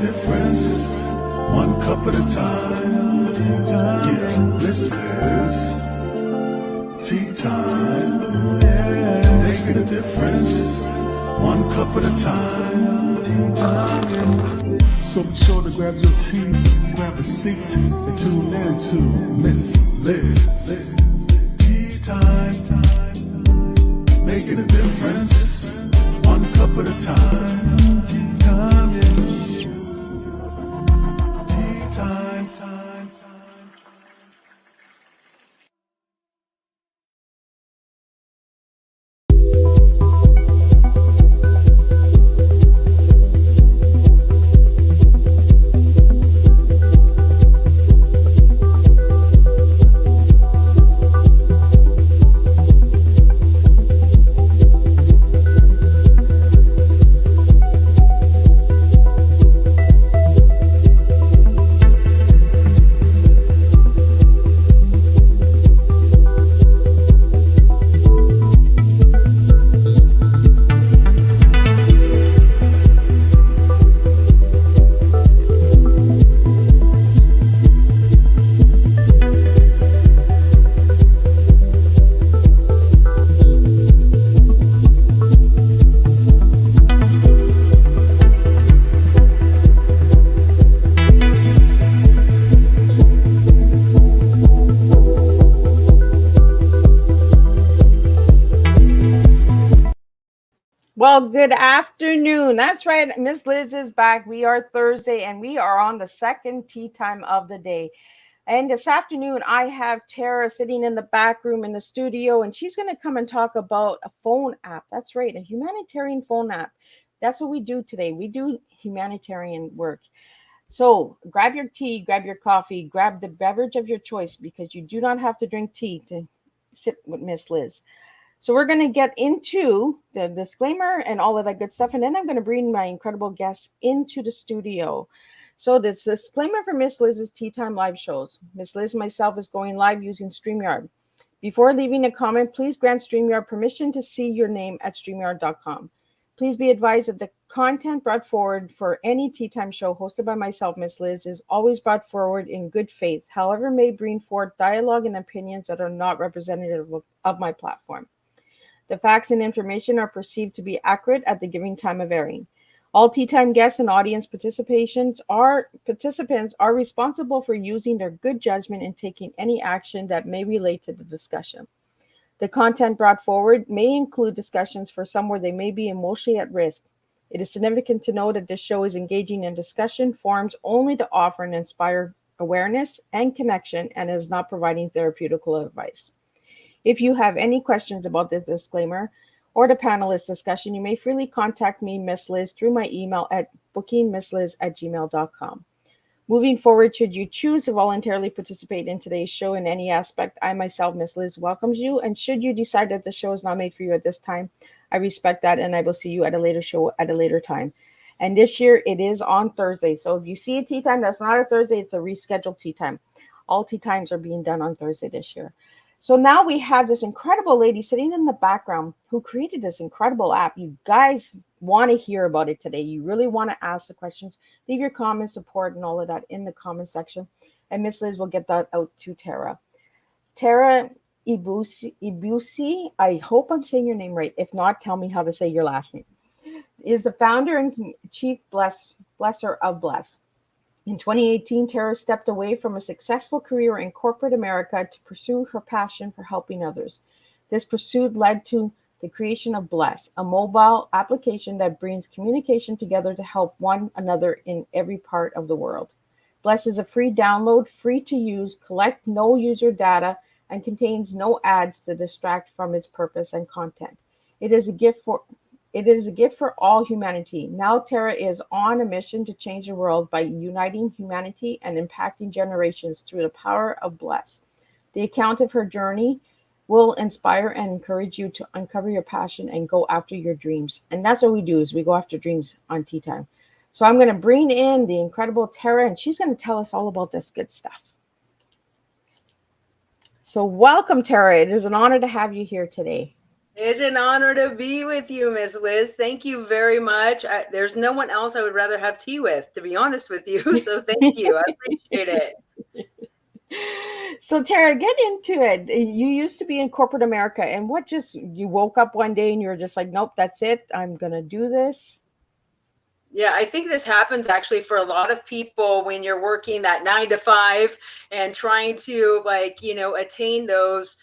difference, one cup at a time. Tea time. Yeah, this is tea time. Yeah, making a difference, one cup at a time. Tea time. So be sure to grab your tea, grab a seat, and tune in to Miss Liz. Tea time. Making a difference, one cup at a time. Tea time, yeah. Tea time, time. Well, good afternoon. That's right. Miss Liz is back. We are Thursday and we are on the second tea time of the day. And this afternoon, I have Tara sitting in the back room in the studio, and she's going to come and talk about a phone app. That's right, a humanitarian phone app. That's what we do today. We do humanitarian work. So grab your tea, grab your coffee, grab the beverage of your choice because you do not have to drink tea to sit with Miss Liz. So we're going to get into the disclaimer and all of that good stuff. And then I'm going to bring my incredible guests into the studio. So this disclaimer for Miss Liz's Tea Time live shows. Miss Liz and myself is going live using StreamYard. Before leaving a comment, please grant StreamYard permission to see your name at StreamYard.com. Please be advised that the content brought forward for any Tea Time show hosted by myself, Miss Liz, is always brought forward in good faith. However, may bring forth dialogue and opinions that are not representative of my platform. The facts and information are perceived to be accurate at the given time of airing. All Tea Time guests and audience participants are responsible for using their good judgment in taking any action that may relate to the discussion. The content brought forward may include discussions for some where they may be emotionally at risk. It is significant to know that this show is engaging in discussion forums only to offer and inspire awareness and connection and is not providing therapeutical advice. If you have any questions about this disclaimer or the panelist discussion, you may freely contact me, Miss Liz, through my email at bookingmissliz@gmail.com. Moving forward, should you choose to voluntarily participate in today's show in any aspect, I myself, Miss Liz, welcomes you. And should you decide that the show is not made for you at this time, I respect that and I will see you at a later show at a later time. And this year it is on Thursday. So if you see a tea time that's not a Thursday, it's a rescheduled tea time. All tea times are being done on Thursday this year. So now we have this incredible lady sitting in the background who created this incredible app. You guys want to hear about it today. You really want to ask the questions. Leave your comments, support, and all of that in the comment section. And Miss Liz will get that out to Tara. Tara Ibusi, I hope I'm saying your name right. If not, tell me how to say your last name. Is the founder and chief blesser of Bless. In 2018, Tara stepped away from a successful career in corporate America to pursue her passion for helping others. This pursuit led to the creation of Bless, a mobile application that brings communication together to help one another in every part of the world. Bless is a free download, free to use, collect no user data, and contains no ads to distract from its purpose and content. It is a gift for all humanity. Now Tara is on a mission to change the world by uniting humanity and impacting generations through the power of Bless. The account of her journey will inspire and encourage you to uncover your passion and go after your dreams. And that's what we do, is we go after dreams on Tea Time. So I'm going to bring in the incredible Tara, and she's going to tell us all about this good stuff. So welcome, Tara. It is an honor to have you here today. It's an honor to be with you, Miss Liz. Thank you very much. There's no one else I would rather have tea with, to be honest with you. So thank you. I appreciate it. So Tara, get into it. You used to be in corporate America, and what just you woke up one day and you were just like, nope, that's it. I'm gonna do this. Yeah, I think this happens actually for a lot of people when you're working that 9 to 5 and trying to, like, attain those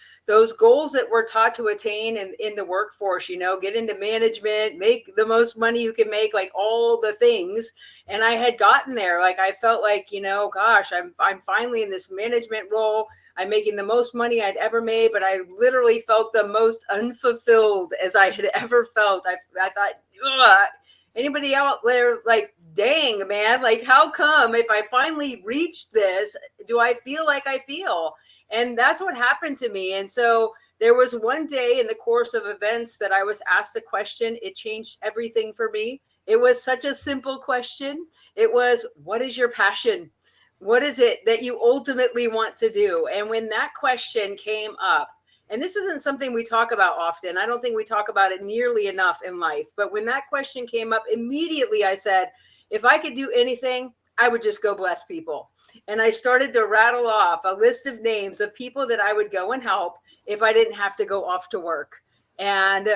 goals that we're taught to attain in the workforce, get into management, make the most money you can make, like all the things. And I had gotten there. Like I felt like, gosh, I'm finally in this management role. I'm making the most money I'd ever made, but I literally felt the most unfulfilled as I had ever felt. I thought, ugh, anybody out there, like, dang, man, like, how come if I finally reached this, do I feel like I feel? And that's what happened to me. And so there was one day in the course of events that I was asked a question. It changed everything for me. It was such a simple question. It was, what is your passion? What is it that you ultimately want to do? And when that question came up, and this isn't something we talk about often. I don't think we talk about it nearly enough in life. But when that question came up, immediately I said, if I could do anything, I would just go bless people. And I started to rattle off a list of names of people that I would go and help if I didn't have to go off to work. And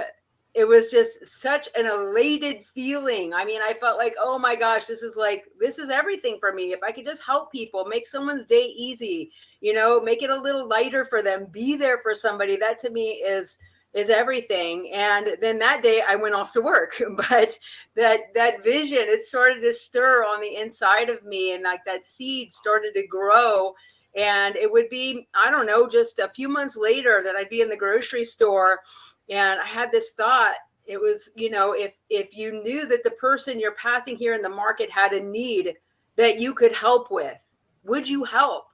it was just such an elated feeling. I mean, I felt like, oh my gosh, this is everything for me. If I could just help people, make someone's day easy, make it a little lighter for them, be there for somebody, that to me is everything. And then that day I went off to work. But that vision, it started to stir on the inside of me, and like that seed started to grow. And it would be, I don't know, just a few months later that I'd be in the grocery store, and I had this thought. It was, if you knew that the person you're passing here in the market had a need that you could help with, would you help?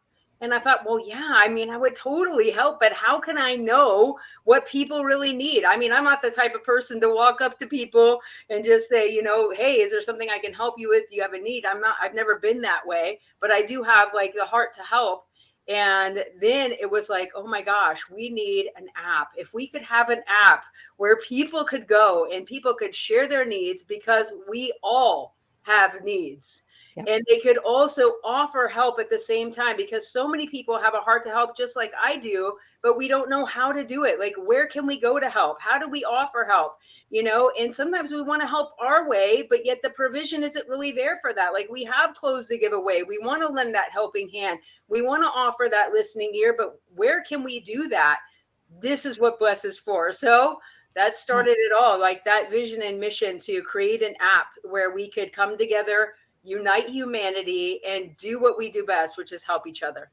And I thought, well, yeah, I mean, I would totally help, but how can I know what people really need? I mean, I'm not the type of person to walk up to people and just say, hey, is there something I can help you with? Do you have a need? I've never been that way, but I do have like the heart to help. And then it was like, oh my gosh, we need an app. If we could have an app where people could go and people could share their needs, because we all have needs. Yeah. And they could also offer help at the same time, because so many people have a heart to help just like I do, but we don't know how to do it. Like, where can we go to help? How do we offer help? And sometimes we want to help our way, but yet the provision isn't really there for that. Like, we have clothes to give away. We want to lend that helping hand. We want to offer that listening ear, but where can we do that? This is what Bless is for. So that started it all, like that vision and mission to create an app where we could come together, unite humanity, and do what we do best, which is help each other.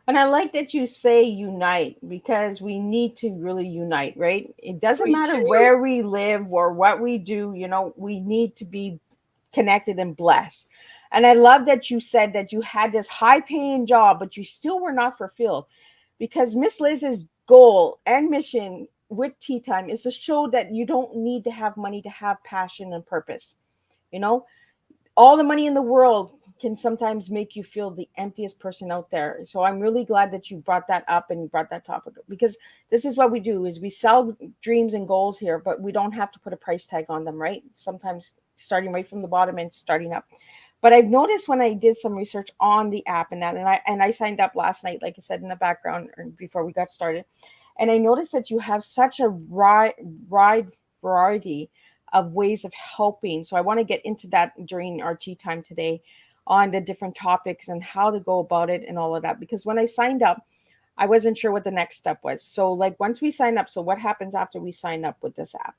And I like that you say unite, because we need to really unite, right? It doesn't We matter do. where we live or what we do, we need to be connected and blessed. And I love that you said that you had this high paying job, but you still were not fulfilled, because Miss Liz's goal and mission with Tea Time is to show that you don't need to have money to have passion and purpose. You know, all the money in the world can sometimes make you feel the emptiest person out there. So I'm really glad that you brought that up and brought that topic, because this is what we do is we sell dreams and goals here, but we don't have to put a price tag on them, right? Sometimes starting right from the bottom and starting up. But I've noticed when I did some research on the app and that, and I signed up last night, like I said in the background or before we got started, and I noticed that you have such a wide variety of ways of helping. So I want to get into that during our tea time today on the different topics and how to go about it and all of that. Because when I signed up, I wasn't sure what the next step was. So like once we sign up, so what happens after we sign up with this app?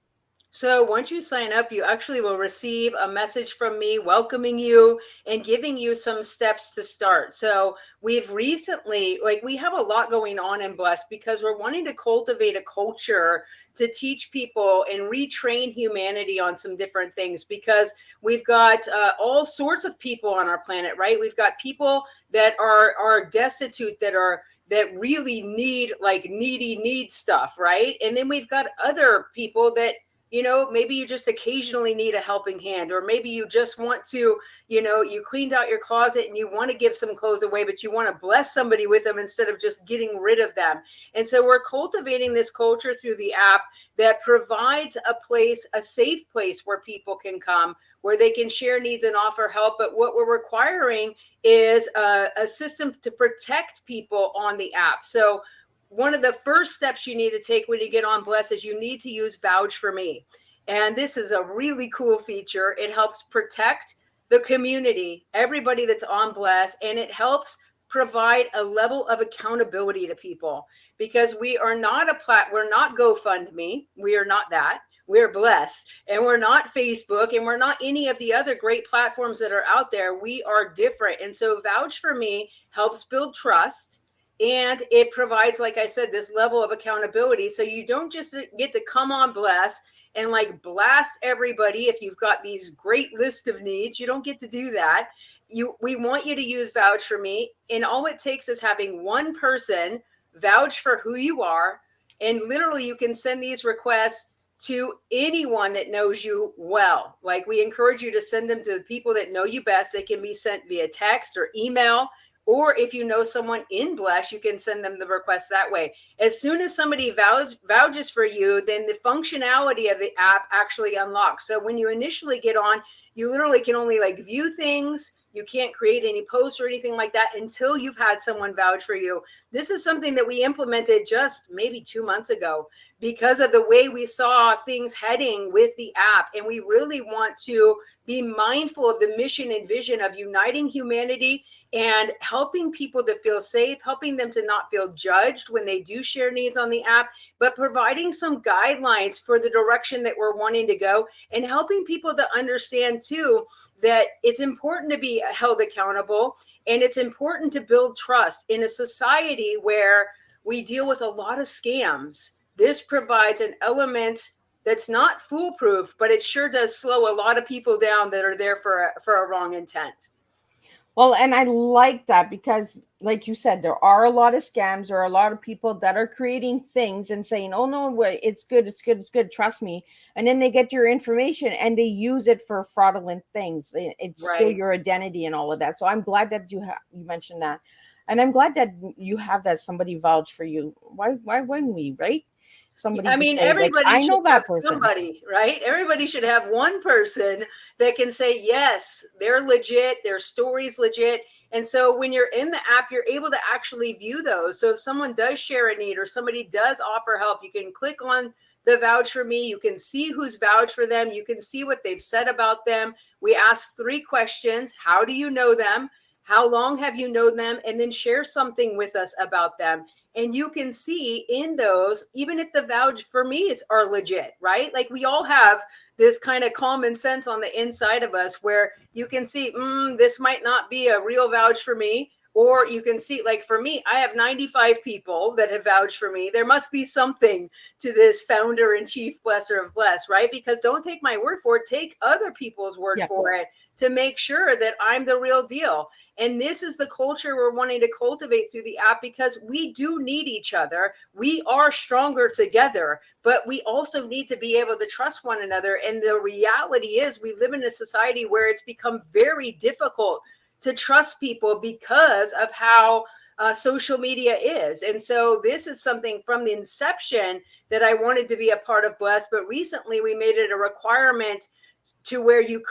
So once you sign up, you actually will receive a message from me welcoming you and giving you some steps to start. So we've recently, like, we have a lot going on in Blessed because we're wanting to cultivate a culture to teach people and retrain humanity on some different things, because we've got all sorts of people on our planet, right? We've got people that are destitute, that really need, like, needy need stuff, right? And then we've got other people that maybe you just occasionally need a helping hand, or maybe you just want to, you cleaned out your closet and you want to give some clothes away, but you want to bless somebody with them instead of just getting rid of them. And so we're cultivating this culture through the app that provides a safe place where people can come, where they can share needs and offer help. But what we're requiring is a system to protect people on the app. So one of the first steps you need to take when you get on Bless is you need to use Vouch for Me. And this is a really cool feature. It helps protect the community, everybody that's on Bless, and it helps provide a level of accountability to people, because we are not we're not GoFundMe. We are not that. We're Bless, and we're not Facebook, and we're not any of the other great platforms that are out there. We are different. And so Vouch for Me helps build trust. And it provides, like I said, this level of accountability. So you don't just get to come on Bless and like blast everybody. If you've got these great list of needs, you don't get to do that. We want you to use Vouch for Me. And all it takes is having one person vouch for who you are. And literally you can send these requests to anyone that knows you well. Like, we encourage you to send them to the people that know you best. They can be sent via text or email. Or if you know someone in Bless, you can send them the request that way. As soon as somebody vouches for you, then the functionality of the app actually unlocks. So when you initially get on, you literally can only like view things. You can't create any posts or anything like that until you've had someone vouch for you. This is something that we implemented just maybe 2 months ago because of the way we saw things heading with the app. And we really want to be mindful of the mission and vision of uniting humanity and helping people to feel safe, helping them to not feel judged when they do share needs on the app, but providing some guidelines for the direction that we're wanting to go, and helping people to understand too that it's important to be held accountable, and it's important to build trust in a society where we deal with a lot of scams. This provides an element that's not foolproof, but it sure does slow a lot of people down that are there for a wrong intent. Well, and I like that because, like you said, there are a lot of scams. There are a lot of people that are creating things and saying, oh, no, it's good, it's good, it's good, trust me. And then they get your information and they use it for fraudulent things. It's Right. still your identity and all of that. So I'm glad that you mentioned that. And I'm glad that you have that somebody vouch for you. Why wouldn't we, right? Somebody I mean, say, everybody I know should that have person. somebody, right? Everybody should have one person that can say, yes, they're legit, their story's legit. And so when you're in the app, you're able to actually view those. So if someone does share a need or somebody does offer help, you can click on the vouch for me. You can see who's vouched for them. You can see what they've said about them. We ask 3 questions. How do you know them? How long have you known them? And then share something with us about them. And you can see in those, even if the vouch for me's are legit, right? Like, we all have this kind of common sense on the inside of us where you can see, this might not be a real vouch for me. Or you can see, like for me, I have 95 people that have vouched for me. There must be something to this founder and chief blesser of Bless, right? Because don't take my word for it. Take other people's word for it to make sure that I'm the real deal. And this is the culture we're wanting to cultivate through the app, because we do need each other. We are stronger together, but we also need to be able to trust one another. And the reality is we live in a society where it's become very difficult to trust people because of how social media is. And so this is something from the inception that I wanted to be a part of Bless, but recently we made it a requirement to where you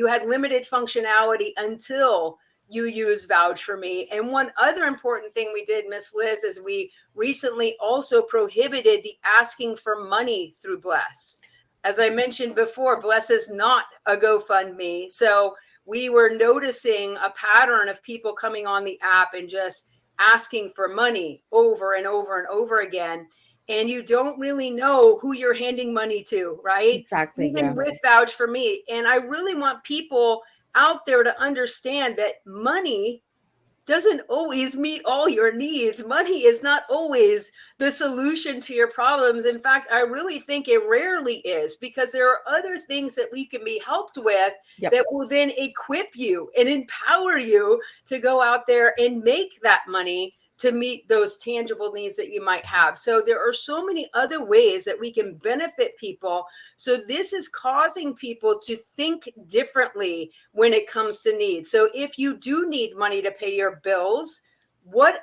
had limited functionality until you use vouch for me. And one other important thing we did, Miss Liz, is we recently also prohibited the asking for money through Bless. As I mentioned before, Bless is not a GoFundMe. So we were noticing a pattern of people coming on the app and just asking for money over and over and over again. And you don't really know who you're handing money to, right? Exactly. Even with vouch for me. And I really want people out there to understand that money doesn't always meet all your needs. Money is not always the solution to your problems. In fact, I really think it rarely is, because there are other things that we can be helped with that will then equip you and empower you to go out there and make that money to meet those tangible needs that you might have. So there are so many other ways that we can benefit people. So this is causing people to think differently when it comes to needs. So if you do need money to pay your bills,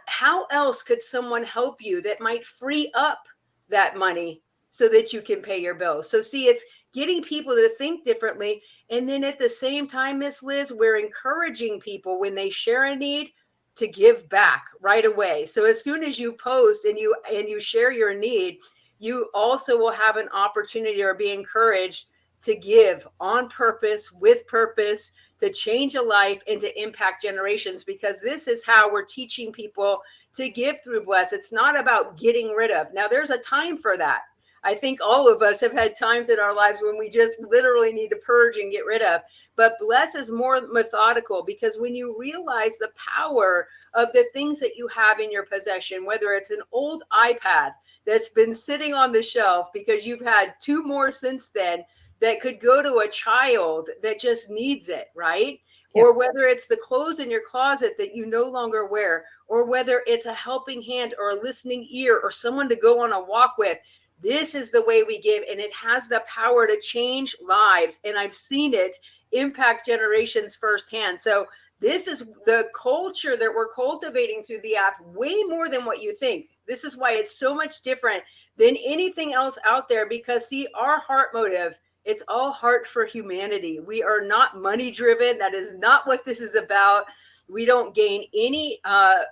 how else could someone help you that might free up that money so that you can pay your bills? So see, it's getting people to think differently. And then at the same time, Miss Liz, we're encouraging people when they share a need to give back right away. So as soon as you post and you share your need, you also will have an opportunity or be encouraged to give on purpose, with purpose, to change a life and to impact generations, because this is how we're teaching people to give through Bless. It's not about getting rid of. Now, there's a time for that. I think all of us have had times in our lives when we just literally need to purge and get rid of. But Bless is more methodical, because when you realize the power of the things that you have in your possession, whether it's an old iPad that's been sitting on the shelf because you've had two more since then that could go to a child that just needs it, right? Yep. Or whether it's the clothes in your closet that you no longer wear, or whether it's a helping hand or a listening ear or someone to go on a walk with. This is the way we give, and it has the power to change lives. And I've seen it impact generations firsthand. So this is the culture that we're cultivating through the app, way more than what you think. This is why it's so much different than anything else out there, because see, our heart motive, it's all heart for humanity. We are not money driven. That is not what this is about. We don't gain any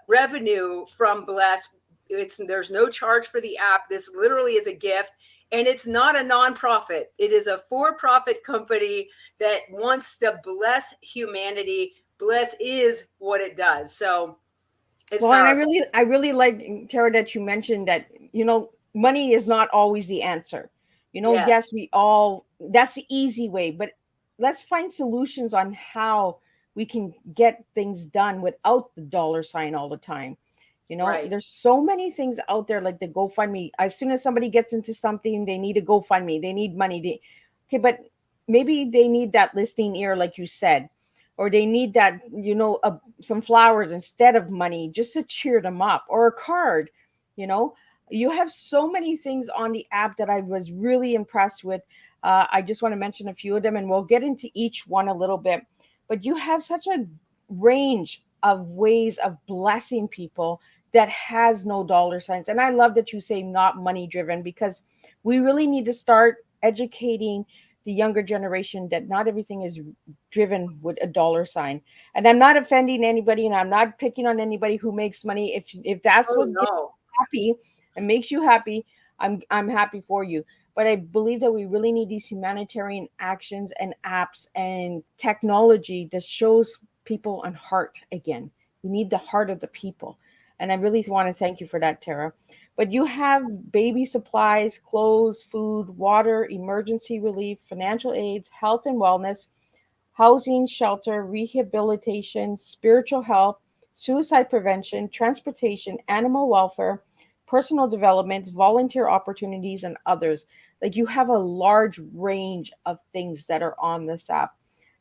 revenue from Bless. There's no charge for the app. This literally is a gift, and it's not a nonprofit. It is a for-profit company that wants to bless humanity. Bless is what it does. So it's powerful. And I really like, Tara, that you mentioned that, money is not always the answer. Yes, that's the easy way, but let's find solutions on how we can get things done without the dollar sign all the time. Right. There's so many things out there, like the GoFundMe. As soon as somebody gets into something, they need a GoFundMe. They need money. Okay, but maybe they need that listening ear, like you said, or they need that, some flowers instead of money, just to cheer them up, or a card. You have so many things on the app that I was really impressed with. I just want to mention a few of them, and we'll get into each one a little bit. But you have such a range of ways of blessing people that has no dollar signs. And I love that you say not money driven, because we really need to start educating the younger generation that not everything is driven with a dollar sign. And I'm not offending anybody, and I'm not picking on anybody who makes money. If that's gets you happy and makes you happy, I'm happy for you. But I believe that we really need these humanitarian actions and apps and technology that shows people on heart again. We need the heart of the people. And I really want to thank you for that, Tara. But you have baby supplies, clothes, food, water, emergency relief, financial aids, health and wellness, housing, shelter, rehabilitation, spiritual help, suicide prevention, transportation, animal welfare, personal development, volunteer opportunities, and others. Like, you have a large range of things that are on this app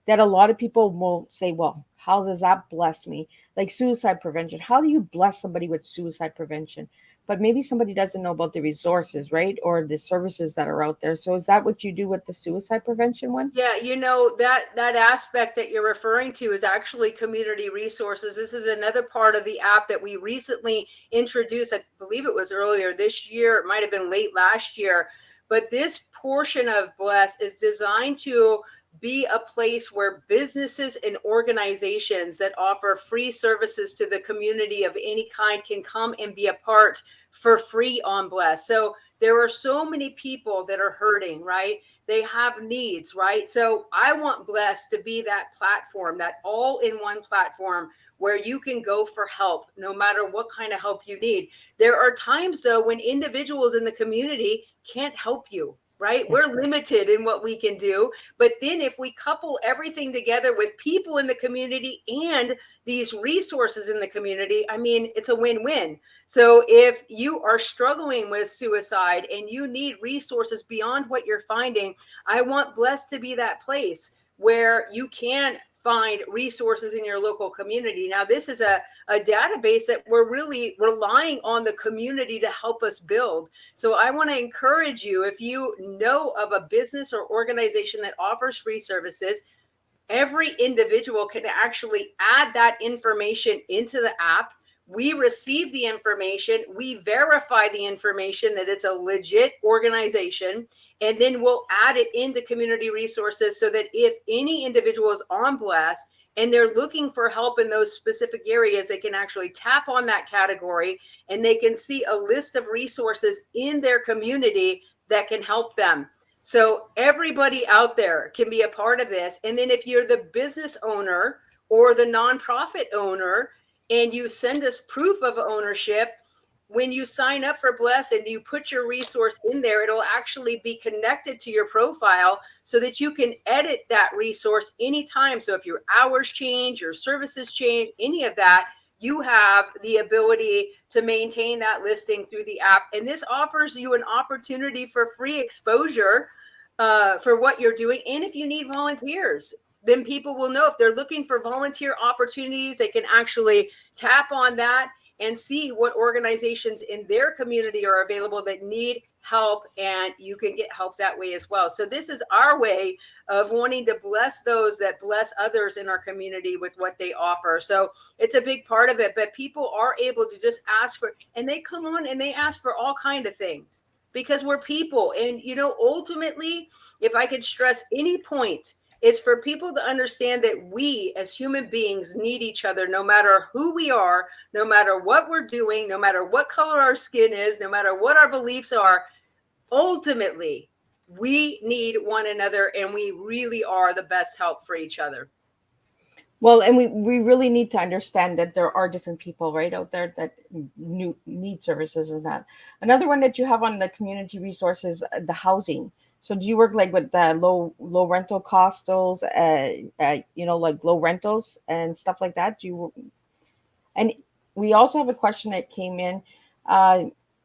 that a lot of people will say, well, how does that bless me? Like suicide prevention. How do you bless somebody with suicide prevention? But maybe somebody doesn't know about the resources, right? Or the services that are out there. So is that what you do with the suicide prevention one? Yeah, that aspect that you're referring to is actually community resources. This is another part of the app that we recently introduced. I believe it was earlier this year. It might have been late last year. But this portion of Bless is designed to be a place where businesses and organizations that offer free services to the community of any kind can come and be a part for free on Bless. So there are so many people that are hurting, right? They have needs, right? So I want Bless to be that platform, that all-in-one platform where you can go for help, no matter what kind of help you need. There are times, though, when individuals in the community can't help you, right? We're limited in what we can do. But then if we couple everything together with people in the community and these resources in the community, I mean, it's a win-win. So if you are struggling with suicide and you need resources beyond what you're finding, I want Bless to be that place where you can find resources in your local community. Now, this is a database that we're really relying on the community to help us build. So I want to encourage you, if you know of a business or organization that offers free services, every individual can actually add that information into the app. We receive the information, we verify the information that it's a legit organization, and then we'll add it into community resources so that if any individual is on Bless and they're looking for help in those specific areas, they can actually tap on that category and they can see a list of resources in their community that can help them. So everybody out there can be a part of this. And then if you're the business owner or the nonprofit owner and you send us proof of ownership, when you sign up for Bless and you put your resource in there, it'll actually be connected to your profile so that you can edit that resource anytime. So if your hours change, your services change, any of that, you have the ability to maintain that listing through the app. And this offers you an opportunity for free exposure for what you're doing. And if you need volunteers, then people will know if they're looking for volunteer opportunities, they can actually tap on that and see what organizations in their community are available that need help, and you can get help that way as well. So this is our way of wanting to bless those that bless others in our community with what they offer. So it's a big part of it, but people are able to just ask for, and they come on and they ask for all kinds of things because we're people. And, you know, ultimately, if I could stress any point, it's for people to understand that we as human beings need each other, no matter who we are, no matter what we're doing, no matter what color our skin is, no matter what our beliefs are. Ultimately, we need one another, and we really are the best help for each other. Well, and we really need to understand that there are different people right out there that need services and that. Another one that you have on the community resources, the housing. So do you work like with the low rental costs, those, you know, like low rentals and stuff like that? And we also have a question that came in.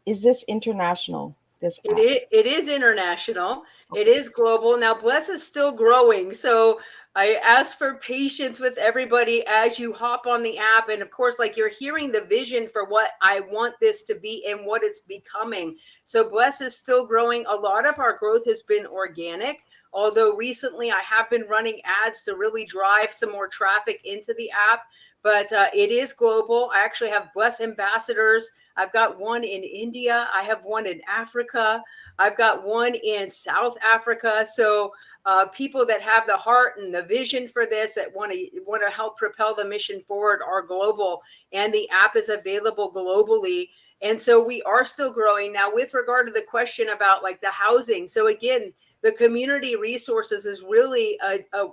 Is this international? This app? It is international. It is global. Now, Bless is still growing. So I ask for patience with everybody as you hop on the app. And of course, like you're hearing the vision for what I want this to be and what it's becoming. So Bless is still growing. A lot of our growth has been organic. Although recently I have been running ads to really drive some more traffic into the app. But it is global. I actually have Bless ambassadors. I've got one in India. I have one in Africa. I've got one in South Africa. So people that have the heart and the vision for this, that want to help propel the mission forward, are global, and the app is available globally. And so we are still growing. Now, with regard to the question about like the housing, so again, the community resources is really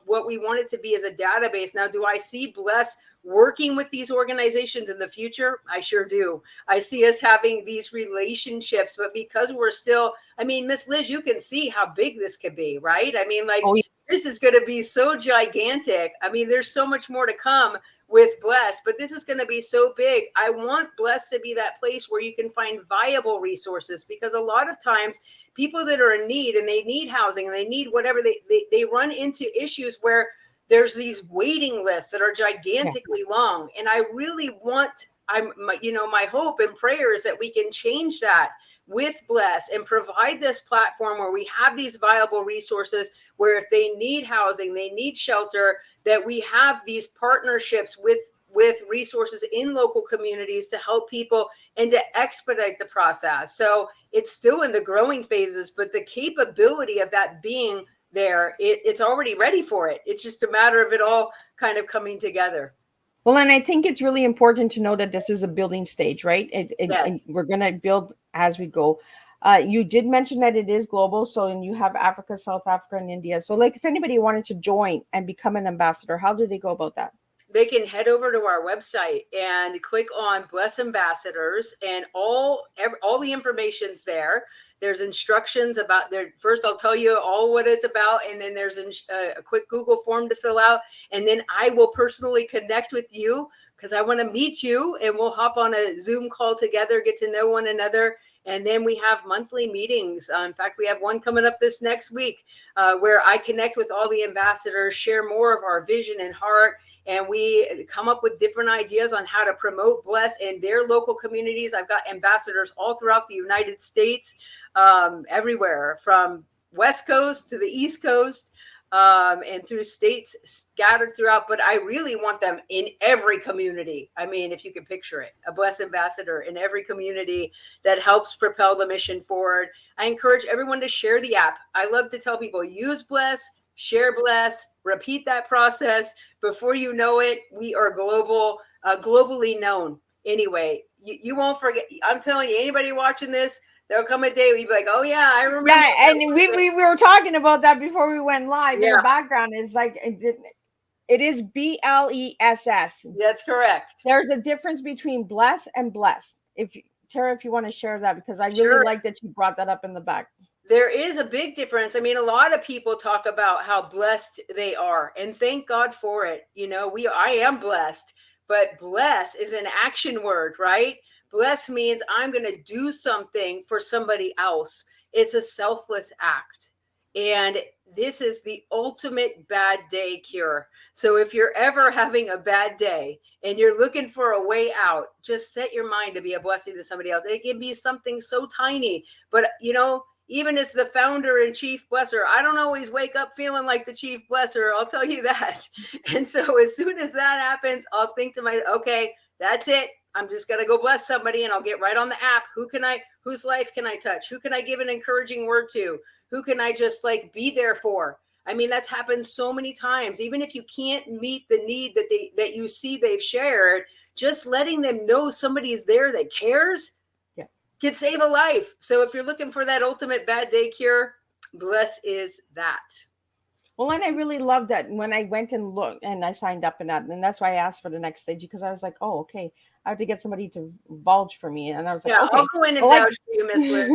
what we want it to be as a database. Now, do I see Bless working with these organizations in the future? I sure do. I see us having these relationships, but because we're still, I mean, Miss Liz, you can see how big this could be, right? I mean, like, Oh, yeah. This is going to be so gigantic. I mean, there's so much more to come with Bless, but this is going to be so big. I want Bless to be that place where you can find viable resources, because a lot of times people that are in need and they need housing and they need whatever, they run into issues where there's these waiting lists that are gigantically long. And I really want, my hope and prayer is that we can change that with Bless and provide this platform where we have these viable resources, where if they need housing, they need shelter, that we have these partnerships with resources in local communities to help people and to expedite the process. So it's still in the growing phases, but the capability of that being there, it's already ready for it. It's just a matter of it all kind of coming together. Well, and I think it's really important to know that this is a building stage, right? Yes. We're going to build as we go. You did mention that it is global. So, and you have Africa, South Africa, and India. So like if anybody wanted to join and become an ambassador, how do they go about that? They can head over to our website and click on Bless Ambassadors, and all the information's there. There's instructions about there. First, I'll tell you all what it's about, and then there's a quick Google form to fill out. And then I will personally connect with you because I want to meet you, and we'll hop on a Zoom call together, get to know one another. And then we have monthly meetings. In fact, we have one coming up this next week where I connect with all the ambassadors, share more of our vision and heart, and we come up with different ideas on how to promote Bless in their local communities. I've got ambassadors all throughout the United States, everywhere from West Coast to the East Coast, and through states scattered throughout. But I really want them in every community. I mean, if you can picture it, a Bless ambassador in every community that helps propel the mission forward. I encourage everyone to share the app. I love to tell people, use Bless, share Bless, repeat that process. Before you know it, we are globally known. Anyway, you won't forget. I'm telling you, anybody watching this, there'll come a day where you'll be like, oh yeah, I remember. Yeah, and we were talking about that before we went live. Yeah. In the background is like it is BLESS. That's correct. There's a difference between bless and blessed. Tara, if you want to share that, because I really Sure. like that you brought that up in the back. There is a big difference. I mean, a lot of people talk about how blessed they are, and thank God for it. You know, I am blessed, but bless is an action word, right? Bless means I'm going to do something for somebody else. It's a selfless act. And this is the ultimate bad day cure. So if you're ever having a bad day and you're looking for a way out, just set your mind to be a blessing to somebody else. It can be something so tiny, but you know, even as the founder and chief blesser, I don't always wake up feeling like the chief blesser. I'll tell you that. And so as soon as that happens, I'll think to myself, okay, that's it. I'm just going to go bless somebody, and I'll get right on the app. Whose life can I touch? Who can I give an encouraging word to? Who can I just like be there for? I mean, that's happened so many times. Even if you can't meet the need that you see they've shared, just letting them know somebody is there that cares could save a life. So if you're looking for that ultimate bad day cure, Bless is that. Well, and I really loved that when I went and looked and I signed up in that. And that's why I asked for the next stage, because I was like, oh, okay, I have to get somebody to vouch for me. And I was like, Yeah, okay. I'll go in and vouch for you, Miss Liz.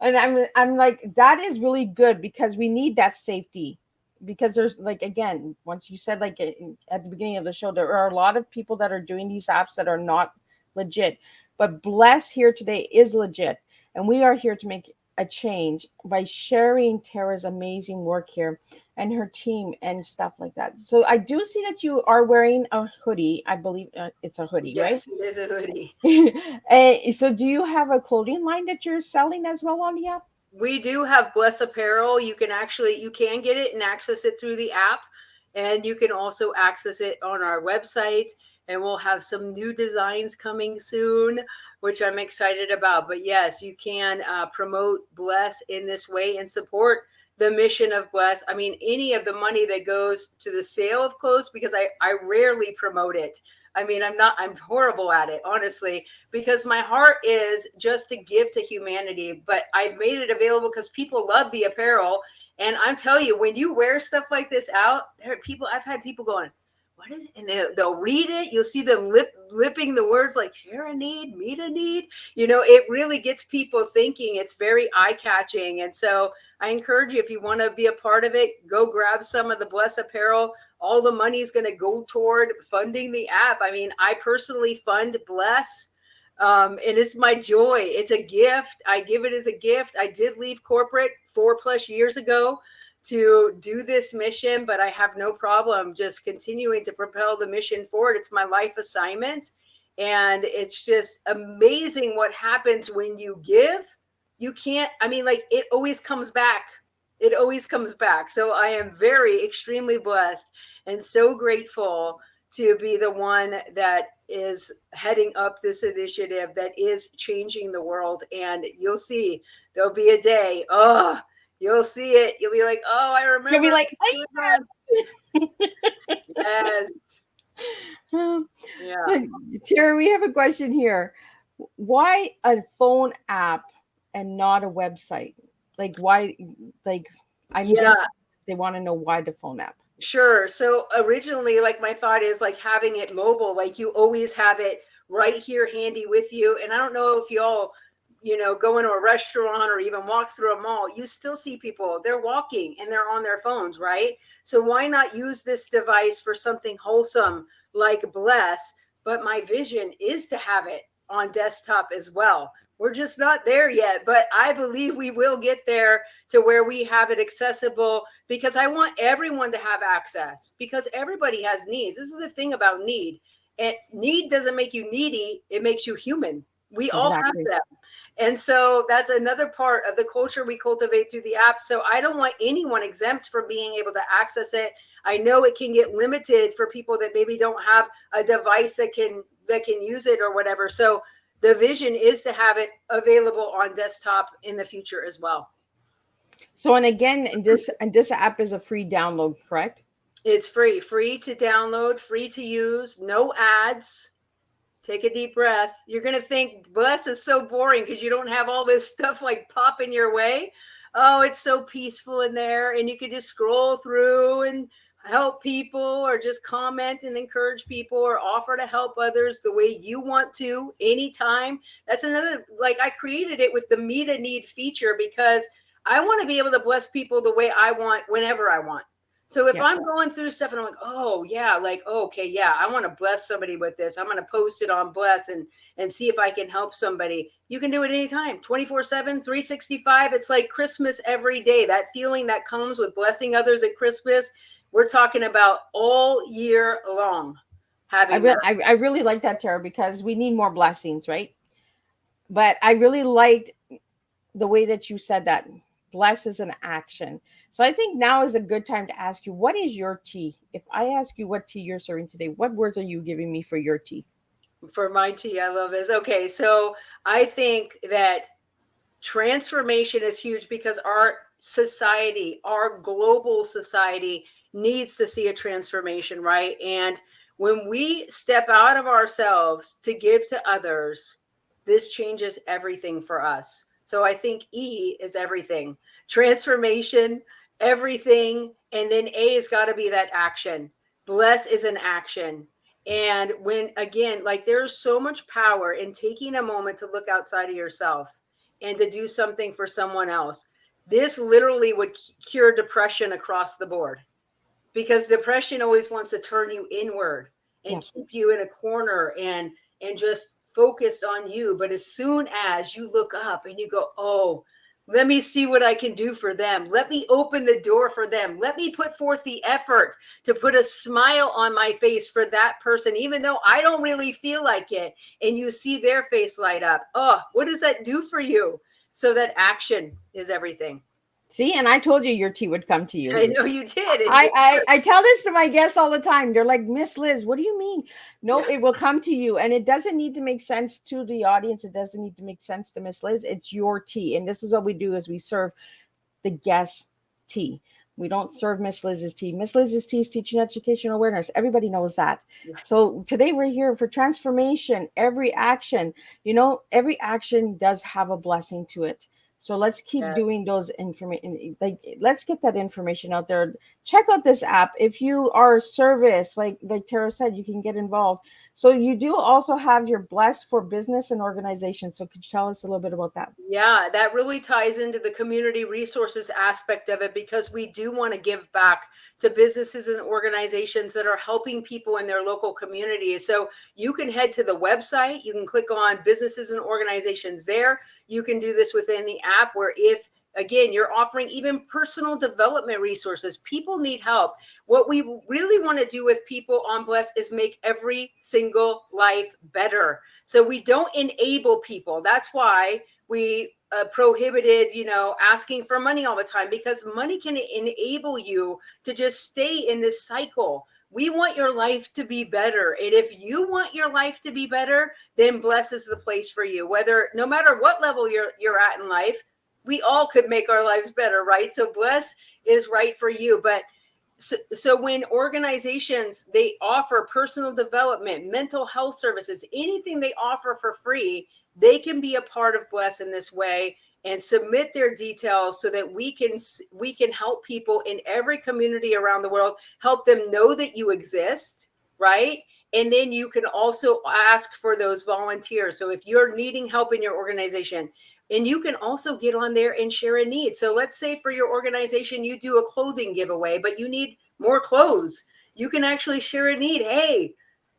And I'm like, that is really good, because we need that safety. Because there's like, again, once you said like at the beginning of the show, there are a lot of people that are doing these apps that are not legit. But Bless here today is legit. And we are here to make a change by sharing Tara's amazing work here and her team and stuff like that. So I do see that you are wearing a hoodie. I believe it's a hoodie, Yes, right? it is a hoodie. So do you have a clothing line that you're selling as well on the app? We do have Bless apparel. You can get it and access it through the app. And you can also access it on our website. And we'll have some new designs coming soon, which I'm excited about. But yes, you can promote Bless in this way and support the mission of Bless. I mean, any of the money that goes to the sale of clothes, because I rarely promote it. I mean, I'm horrible at it, honestly, because my heart is just to give to humanity. But I've made it available because people love the apparel. And I'm telling you, when you wear stuff like this out, I've had people going, what is it? And they'll read it. You'll see them lipping the words like share a need, meet a need. You know, it really gets people thinking. It's very eye-catching. And so I encourage you, if you want to be a part of it, go grab some of the Bless apparel. All the money is going to go toward funding the app. I mean, I personally fund Bless. And it's my joy. It's a gift. I give it as a gift. I did leave corporate 4+ years ago to do this mission, but I have no problem just continuing to propel the mission forward. It's my life assignment. And it's just amazing what happens when you give. It always comes back. It always comes back. So I am extremely blessed and so grateful to be the one that is heading up this initiative that is changing the world. And you'll see, there'll be a day, you'll see it. You'll be like, oh, I remember. You'll be like, yes. Yeah. Tara, we have a question here. Why a phone app and not a website? Like, why? Like, I'm guessing they want to know why the phone app. Sure. So originally, like, my thought is like having it mobile, like you always have it right here handy with you. And I don't know if y'all, go into a restaurant or even walk through a mall, you still see people, they're walking and they're on their phones, right? So why not use this device for something wholesome like Bless? But my vision is to have it on desktop as well. We're just not there yet, but I believe we will get there to where we have it accessible, because I want everyone to have access, because everybody has needs. This is the thing about need. And need doesn't make you needy. It makes you human. We all have Exactly. them. And so that's another part of the culture we cultivate through the app. So I don't want anyone exempt from being able to access it. I know it can get limited for people that maybe don't have a device that can use it or whatever. So the vision is to have it available on desktop in the future as well. So, and again, this app is a free download, correct? It's free to download, free to use, no ads. Take a deep breath. You're going to think Bless is so boring because you don't have all this stuff like popping your way. Oh, it's so peaceful in there. And you can just scroll through and help people, or just comment and encourage people, or offer to help others the way you want to anytime. That's another, like, I created it with the meet a need feature because I want to be able to bless people the way I want, whenever I want. So if I'm going through stuff and I'm like, oh yeah, like, oh, okay, yeah, I want to bless somebody with this. I'm going to post it on Bless and see if I can help somebody. You can do it anytime, 24/7, 365. It's like Christmas every day. That feeling that comes with blessing others at Christmas, we're talking about all year long. I really like that, Tara, because we need more blessings, right? But I really liked the way that you said that bless is an action. So I think now is a good time to ask you, what is your tea? If I ask you what tea you're serving today, what words are you giving me for your tea? For my tea, I love this. Okay, so I think that transformation is huge because our society, our global society, needs to see a transformation, right? And when we step out of ourselves to give to others, this changes everything for us. So I think E is everything. Transformation, everything. And then A has got to be that action. Bless is an action. And when, again, like, there's so much power in taking a moment to look outside of yourself and to do something for someone else. This literally would cure depression across the board, because depression always wants to turn you inward and keep you in a corner and just focused on you. But as soon as you look up and you go, oh, let me see what I can do for them. Let me open the door for them. Let me put forth the effort to put a smile on my face for that person, even though I don't really feel like it. And you see their face light up. Oh, what does that do for you? So that action is everything. See, and I told you your tea would come to you. I know you did. I tell this to my guests all the time. They're like, Miss Liz, what do you mean? No, it will come to you. And it doesn't need to make sense to the audience. It doesn't need to make sense to Miss Liz. It's your tea. And this is what we do, is we serve the guest tea. We don't serve Miss Liz's tea. Miss Liz's tea is teaching educational awareness. Everybody knows that. So today we're here for transformation. Every action, every action does have a blessing to it. So let's keep doing those information. Like, let's get that information out there. Check out this app. If you are a service, like Tara said, you can get involved. So you do also have your Bless for business and organization. So could you tell us a little bit about that? Yeah, that really ties into the community resources aspect of it, because we do want to give back to businesses and organizations that are helping people in their local communities. So you can head to the website, you can click on businesses and organizations there. You can do this within the app, where if, again, you're offering even personal development resources, people need help. What we really want to do with people on Bless is make every single life better. So we don't enable people. That's why we prohibited, asking for money all the time, because money can enable you to just stay in this cycle. We want your life to be better. And if you want your life to be better, then Bless is the place for you. No matter what level you're at in life, we all could make our lives better, right? So Bless is right for you. But so when organizations, they offer personal development, mental health services, anything they offer for free, they can be a part of Bless in this way and submit their details so that we can help people in every community around the world, help them know that you exist, right? And then you can also ask for those volunteers. So if you're needing help in your organization, and you can also get on there and share a need. So let's say for your organization, you do a clothing giveaway, but you need more clothes. You can actually share a need. Hey,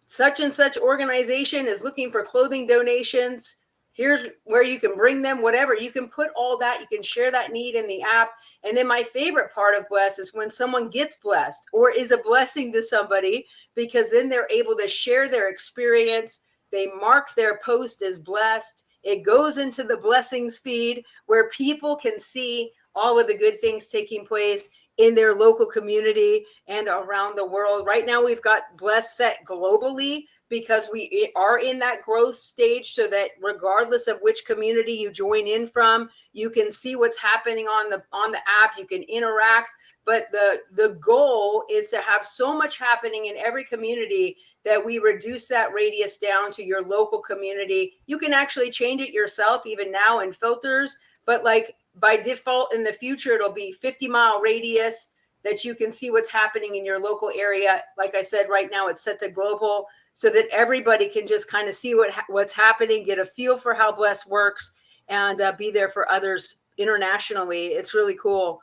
such and such organization is looking for clothing donations. here's where you can bring them, whatever. You can put all that, you can share that need in the app. And then my favorite part of Bless is when someone gets blessed or is a blessing to somebody, because then they're able to share their experience. They mark their post as blessed. It goes into the blessings feed where people can see all of the good things taking place in their local community and around the world. Right now, we've got Bless set globally because we are in that growth stage, so that regardless of which community you join in from, you can see what's happening on the app. You can interact. But the goal is to have so much happening in every community that we reduce that radius down to your local community. You can actually change it yourself even now in filters, but like by default in the future, it'll be 50-mile radius that you can see what's happening in your local area. Like I said, right now it's set to global so that everybody can just kind of see what's happening, get a feel for how Bless works, and be there for others internationally. It's really cool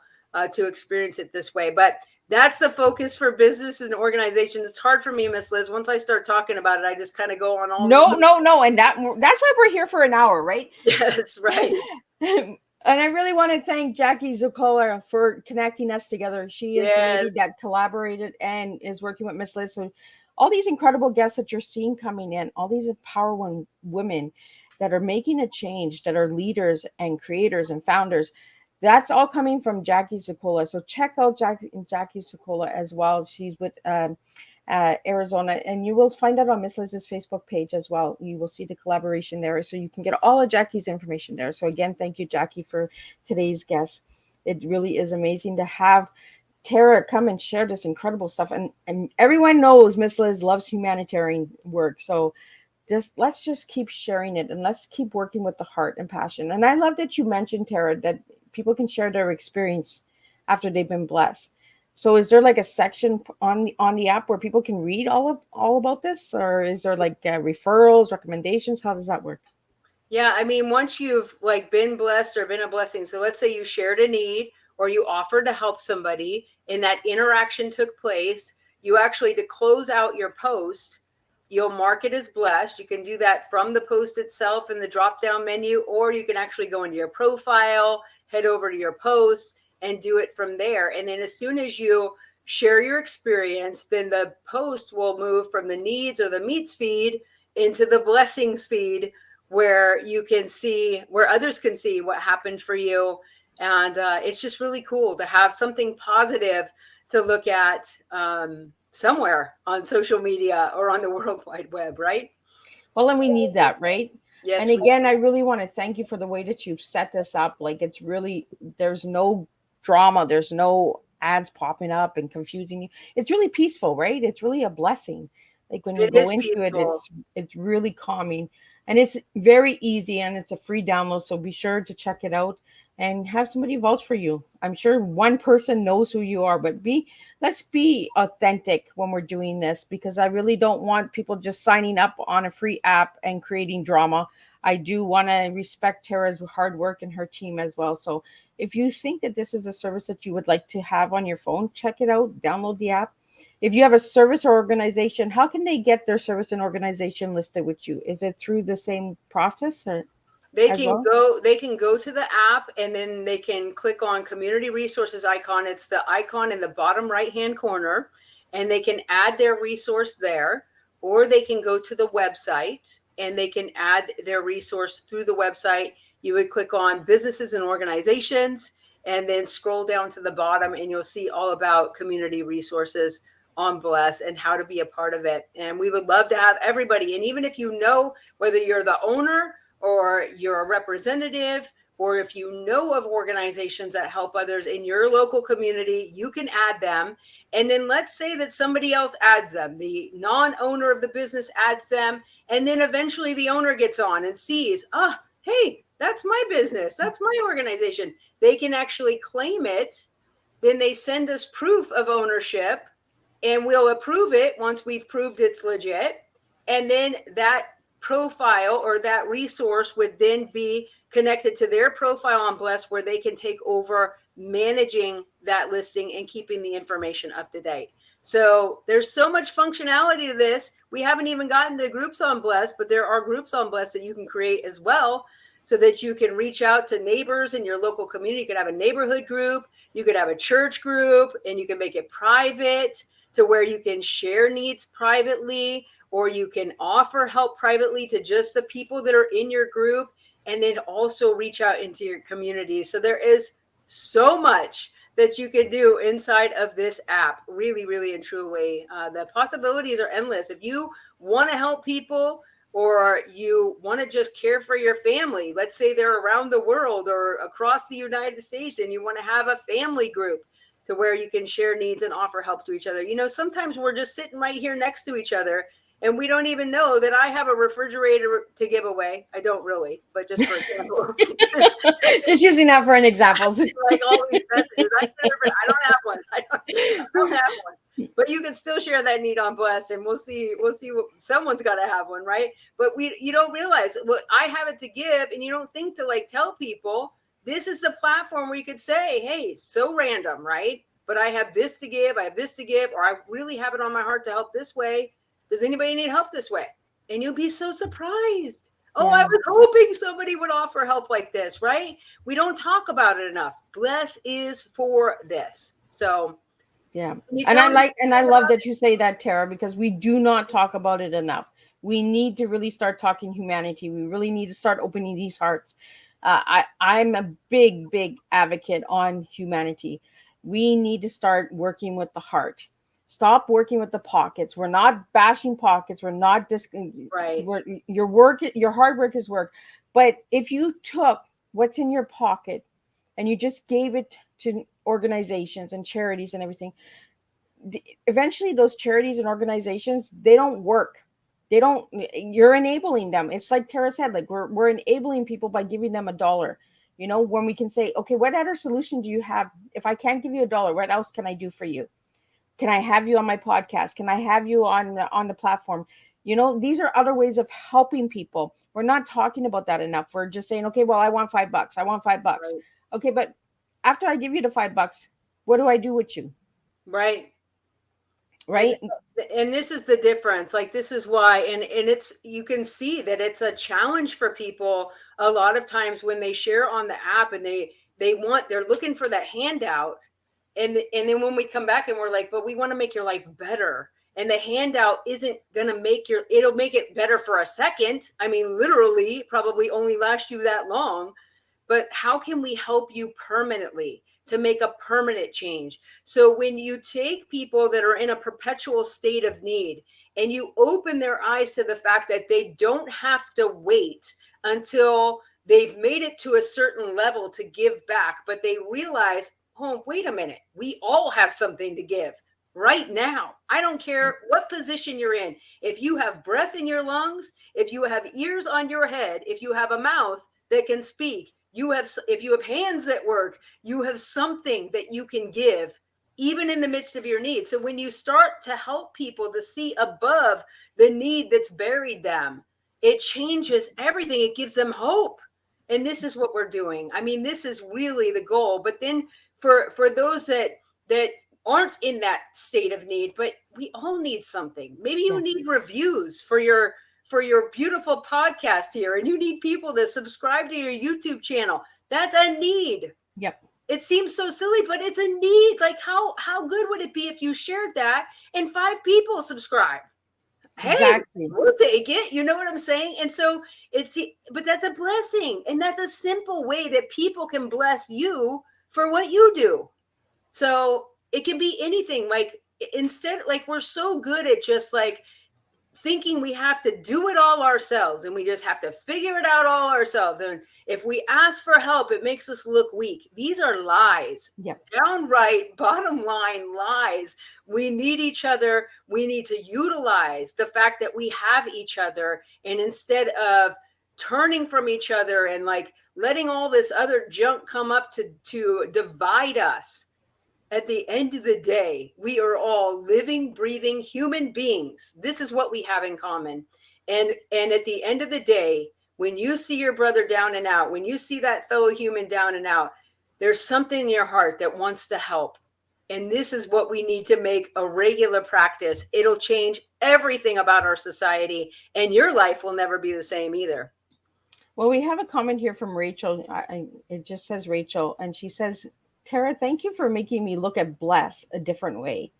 to experience it this way. But that's the focus for business and organizations. It's hard for me, Miss Liz. Once I start talking about it, I just kind of go on all. No. And that's why we're here for an hour, right? That's right. And I really want to thank Jackie Zuccola for connecting us together. She is the lady that collaborated and is working with Miss Liz. So all these incredible guests that you're seeing coming in, all these empowering women that are making a change, that are leaders and creators and founders, that's all coming from Jackie Zuccola. So check out Jackie Zuccola as well. She's with Arizona, and you will find out on Miss Liz's Facebook page as well. You will see the collaboration there, so you can get all of Jackie's information there. So again, thank you, Jackie, for today's guest. It really is amazing to have Tara come and share this incredible stuff. And everyone knows Miss Liz loves humanitarian work. So let's just keep sharing it, and let's keep working with the heart and passion. And I love that you mentioned, Tara, that people can share their experience after they've been blessed. So is there like a section on the app where people can read all about this, or is there like referrals, recommendations? How does that work? Yeah, I mean, once you've like been blessed or been a blessing, so let's say you shared a need or you offered to help somebody and that interaction took place, you actually, to close out your post, you'll mark it as blessed. You can do that from the post itself in the drop-down menu, or you can actually go into your profile, head over to your posts, and do it from there. And then as soon as you share your experience, then the post will move from the needs or the meets feed into the blessings feed, where you can see, where others can see what happened for you. And it's just really cool to have something positive to look at somewhere on social media or on the World Wide Web, right? Well, and we need that, right? Yes. And again, I really want to thank you for the way that you've set this up. Like, it's really, there's no drama, there's no ads popping up and confusing you. It's really peaceful, right? It's really a blessing. Like when you go into it, it's really calming, and it's very easy, and it's a free download. So be sure to check it out and have somebody vouch for you. I'm sure one person knows who you are, but let's be authentic when we're doing this, because I really don't want people just signing up on a free app and creating drama. I do want to respect Tara's hard work and her team as well. So if you think that this is a service that you would like to have on your phone, check it out, download the app. If you have a service or organization, how can they get their service and organization listed with you? Is it through the same process? Or they can go to the app, and then they can click on community resources icon. It's the icon in the bottom right-hand corner, and they can add their resource there, or they can go to the website and they can add their resource through the website. You would click on businesses and organizations and then scroll down to the bottom, and you'll see all about community resources on Bless and how to be a part of it. And we would love to have everybody. And even if you know, whether you're the owner or you're a representative, or if you know of organizations that help others in your local community, you can add them. And then let's say that somebody else adds them. The non-owner of the business adds them. And then eventually the owner gets on and sees, hey, that's my business. That's my organization. They can actually claim it. Then they send us proof of ownership, and we'll approve it once we've proved it's legit. And then that profile or that resource would then be connected to their profile on Bless, where they can take over managing that listing and keeping the information up to date. So there's so much functionality to this. We haven't even gotten to groups on Bless, but there are groups on Bless that you can create as well, so that you can reach out to neighbors in your local community. You could have a neighborhood group, you could have a church group, and you can make it private to where you can share needs privately, or you can offer help privately to just the people that are in your group, and then also reach out into your community. So there is so much that you can do inside of this app. Really, really and truly, the possibilities are endless. If you want to help people, or you want to just care for your family, let's say they're around the world or across the United States, and you want to have a family group to where you can share needs and offer help to each other. You know, sometimes we're just sitting right here next to each other, and we don't even know that I have a refrigerator to give away. I don't really, but just for example. Just using that for an example. Like all these messages. I don't have one. I don't have one. But you can still share that need on Bless, and we'll see what someone's got to have one, right? But you don't realize, well, I have it to give, and you don't think to like tell people this is the platform where you could say, hey, so random, right? But I have this to give, I have this to give, or I really have it on my heart to help this way. Does anybody need help this way? And you'll be so surprised. Oh, I was hoping somebody would offer help like this, right? We don't talk about it enough. Bless is for this. So yeah. And I love that you say that, Tara, because we do not talk about it enough. We need to really start talking humanity. We really need to start opening these hearts. I'm a big advocate on humanity. We need to start working with the heart. Stop working with the pockets. We're not bashing pockets. We're not right. Your hard work is work. But if you took what's in your pocket and you just gave it to organizations and charities and everything, eventually those charities and organizations, they don't work. You're enabling them. It's like Tara said, like we're enabling people by giving them $1. You know, when we can say, okay, what other solution do you have? If I can't give you $1, what else can I do for you? Can I have you on my podcast? Can I have you on the platform? You know, these are other ways of helping people. We're not talking about that enough. We're just saying, okay, well, I want $5. I want $5. Right. Okay, but after I give you the $5, what do I do with you? Right. Right. And this is the difference. Like, this is why, and it's, you can see that it's a challenge for people a lot of times when they share on the app, and they're looking for that handout. And then when we come back and we're like, but we want to make your life better. And the handout isn't going to it'll make it better for a second. I mean, literally probably only last you that long, but how can we help you permanently to make a permanent change? So when you take people that are in a perpetual state of need and you open their eyes to the fact that they don't have to wait until they've made it to a certain level to give back, but they realize, oh, wait a minute, we all have something to give right now. I don't care what position you're in. If you have breath in your lungs, if you have ears on your head, if you have a mouth that can speak, if you have hands that work, you have something that you can give, even in the midst of your need. So when you start to help people to see above the need that's buried them, it changes everything. It gives them hope. And this is what we're doing. I mean, this is really the goal. But then for those that aren't in that state of need, but we all need something. Maybe you need reviews for your beautiful podcast here, and you need people to subscribe to your YouTube channel. That's a need. Yep. It seems so silly, but it's a need. Like, how good would it be if you shared that and 5 people subscribed? Hey, exactly. We'll take it. You know what I'm saying? And so but that's a blessing. And that's a simple way that people can bless you for what you do. So it can be anything. Like, instead, like, we're so good at just like thinking we have to do it all ourselves, and we just have to figure it out all ourselves. And if we ask for help, it makes us look weak. These are lies. Yep. Downright bottom line lies. We need each other. We need to utilize the fact that we have each other. And instead of turning from each other and like letting all this other junk come up to divide us, at the end of the day, we are all living, breathing human beings. This is what we have in common. And at the end of the day, when you see your brother down and out, when you see that fellow human down and out, there's something in your heart that wants to help. And this is what we need to make a regular practice. It'll change everything about our society, and your life will never be the same either. Well, we have a comment here from Rachel. It just says Rachel, and she says, Tara, thank you for making me look at bless a different way.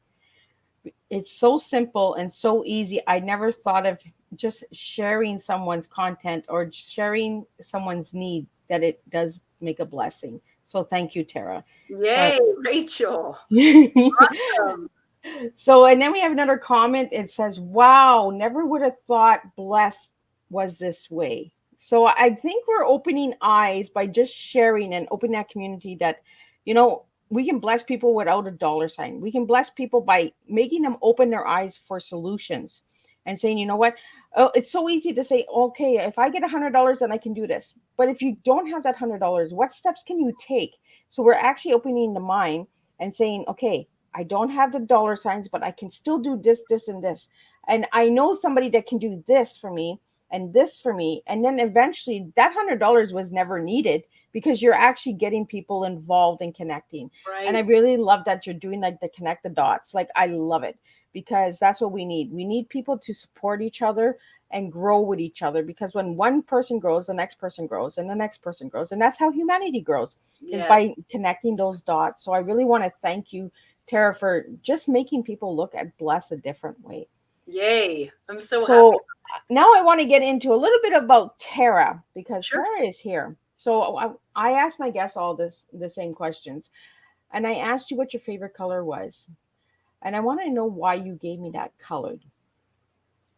It's so simple and so easy. I never thought of just sharing someone's content or sharing someone's need, that it does make a blessing. So thank you, Tara. Yay, Rachel. Awesome. So, and then we have another comment. It says, wow, never would have thought blessed was this way. So I think we're opening eyes by just sharing and opening that community that, we can bless people without a dollar sign. We can bless people by making them open their eyes for solutions and saying, you know what? Oh, it's so easy to say, okay, if I get $100, then I can do this. But if you don't have that $100, what steps can you take? So we're actually opening the mind and saying, okay, I don't have the dollar signs, but I can still do this, this, and this. And I know somebody that can do this for me and this for me. And then eventually that $100 was never needed because you're actually getting people involved and connecting. Right. And I really love that you're doing like the connect the dots. Like, I love it because that's what we need. We need people to support each other and grow with each other, because when one person grows, the next person grows and the next person grows. And that's how humanity grows, is by connecting those dots. So I really want to thank you, Tara, for just making people look at bless a different way. Yay. I'm so So happy. now I want to get into a little bit about Tara, because Sure. Tara is here. So I asked my guests all the same questions, and I asked you what your favorite color was, and I want to know why you gave me that color.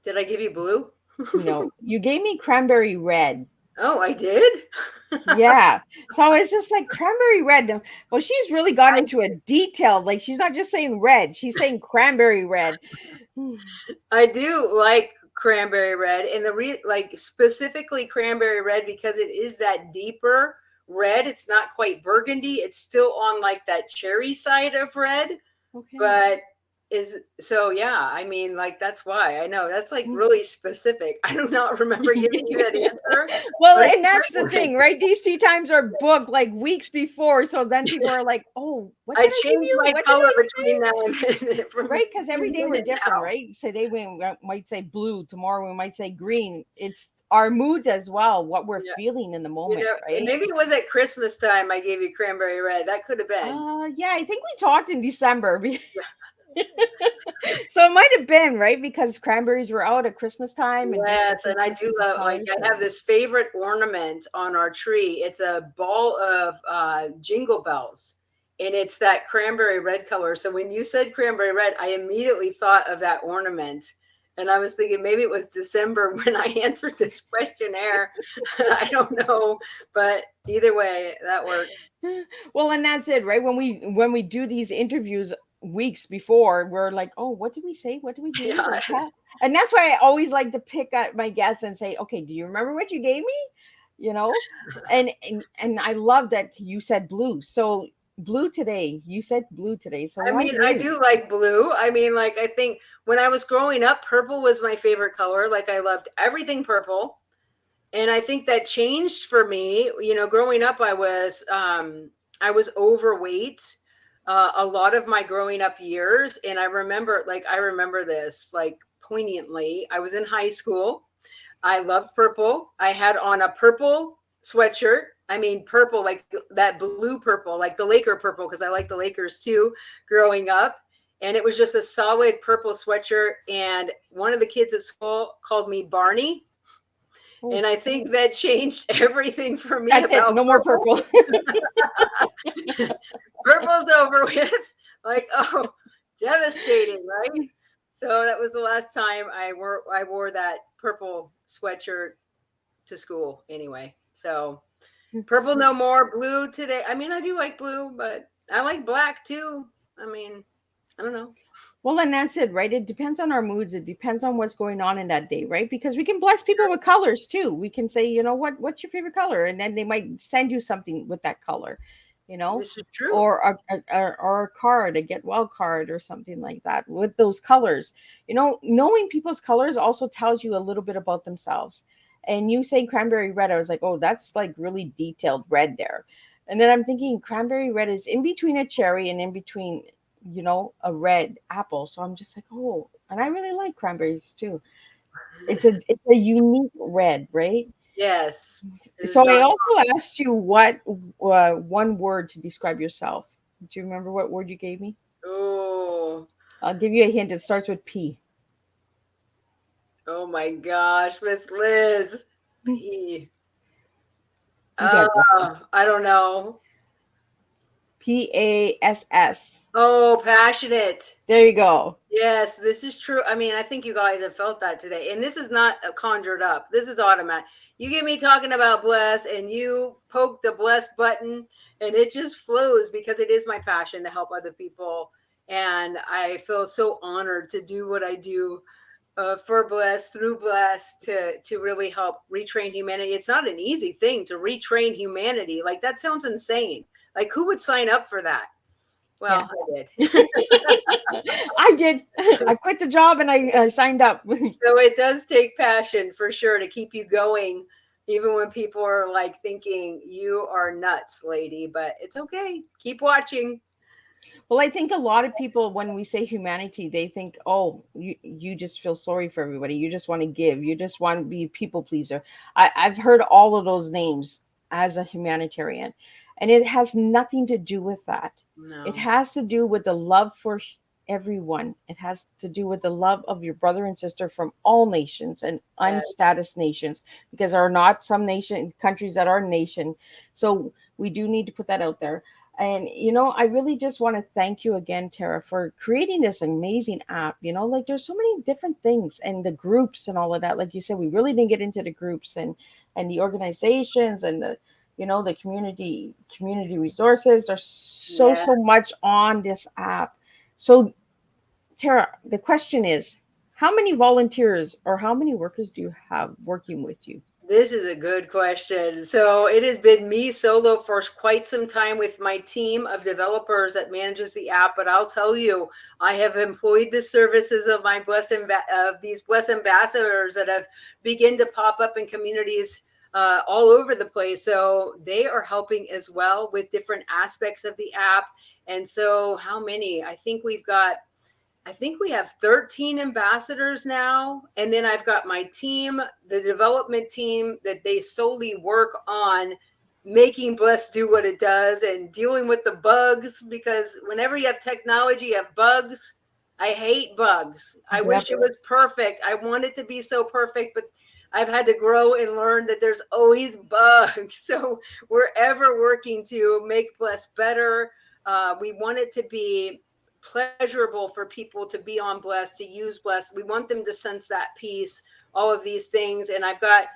Did I give you blue? No, you gave me cranberry red. Oh, I did? Yeah. So it's just like cranberry red. Well, she's really gone into a detail. Like, she's not just saying red, she's saying cranberry red. I do like cranberry red, and like specifically cranberry red because it is that deeper red. It's not quite burgundy. It's still on like that cherry side of red. Okay. But yeah, I mean, like, that's why. I know that's like really specific. I do not remember giving you that answer. Well, and that's the thing, right? These tea times are booked like weeks before, so then people are like, "Oh, what did I give you? my What color did I between now and say?" Right? Because every day we're different, now. right? Today we might say blue, tomorrow we might say green. It's our moods as well, what we're feeling in the moment, right? Maybe it was at Christmas time I gave you cranberry red. That could have been. Yeah, I think we talked in December. So it might have been, right? Because cranberries were out at Christmas time. And yes, and I do love, like, I have this favorite ornament on our tree. It's a ball of jingle bells, and it's that cranberry red color. So when you said cranberry red, I immediately thought of that ornament. And I was thinking maybe it was December when I answered this questionnaire. I don't know, but either way, that worked. Well, and that's it, right? When we do these interviews weeks before, we're like, oh, what did we say? What did we do? Yeah. And that's why I always like to pick at my guests and say, okay, do you remember what you gave me? And I love that you said blue. So blue today. You said blue today. So I mean, I do like blue. I mean, like, I think when I was growing up, purple was my favorite color. Like, I loved everything purple. And I think that changed for me. Growing up, I was overweight a lot of my growing up years. And I remember this like poignantly. I was in high school. I loved purple. I had on a purple sweatshirt. I mean, purple, like that blue purple, like the Laker purple, because I like the Lakers too growing up. And it was just a solid purple sweatshirt. And one of the kids at school called me Barney. And I think that changed everything for me. That's it. No more purple. Purple's over with. Like, oh, devastating, right? So that was the last time I wore that purple sweatshirt to school anyway. So purple no more, blue today. I mean, I do like blue, but I like black too. I mean, I don't know. Well, and that's it, right? It depends on our moods. It depends on what's going on in that day, right? Because we can bless people with colors too. We can say, what's your favorite color? And then they might send you something with that color, This is true. or a card, a get well card or something like that with those colors. Knowing people's colors also tells you a little bit about themselves. And you say cranberry red, I was like, oh, that's like really detailed red there. And then I'm thinking cranberry red is in between a cherry and in between a red apple. So I'm just like, oh, and I really like cranberries too. It's a unique red, right? Yes. It is So I not. also asked you what one word to describe yourself. Do you remember what word you gave me? Oh, I'll give you a hint. It starts with P. oh my gosh, Miss Liz. You P. got this. I don't know. PASS. Oh, passionate. There you go. Yes, this is true. I mean, I think you guys have felt that today. And this is not conjured up. This is automatic. You get me talking about bless and you poke the bless button and it just flows because it is my passion to help other people. And I feel so honored to do what I do for bless through bless to really help retrain humanity. It's not an easy thing to retrain humanity. Like that sounds insane. Like who would sign up for that? Yeah. Well, I did. I did. I quit the job and I signed up. So it does take passion for sure to keep you going, even when people are like thinking you are nuts, lady. But it's okay. Keep watching. Well, I think a lot of people, when we say humanity, they think, oh, you just feel sorry for everybody. You just want to give. You just want to be a people pleaser. I've heard all of those names as a humanitarian, and it has nothing to do with that. It No. has to do with the love for everyone. It has to do with the love of your brother and sister from all nations and Yes. unstatus nations, because there are not some nation countries that are nation. So we do need to put that out there. And I really just want to thank you again, Tara, for creating this amazing app. Like there's so many different things and the groups and all of that. Like you said, we really didn't get into the groups and the organizations and the community resources. There's Yeah. so much on this app. So Tara, the question is, how many volunteers or how many workers do you have working with you? This is a good question. So it has been me solo for quite some time with my team of developers that manages the app. But I'll tell you, I have employed the services of my of these bless ambassadors that have begun to pop up in communities all over the place. So they are helping as well with different aspects of the app. And so, how many? I think we have 13 ambassadors now. And then I've got my team, the development team, that they solely work on making Bless do what it does and dealing with the bugs. Because whenever you have technology, you have bugs. I hate bugs. I Yep. wish it was perfect. I want it to be so perfect, but I've had to grow and learn that there's always bugs. So we're ever working to make Bless better. We want it to be pleasurable for people to be on Bless, to use Bless. We want them to sense that peace, all of these things. And I've got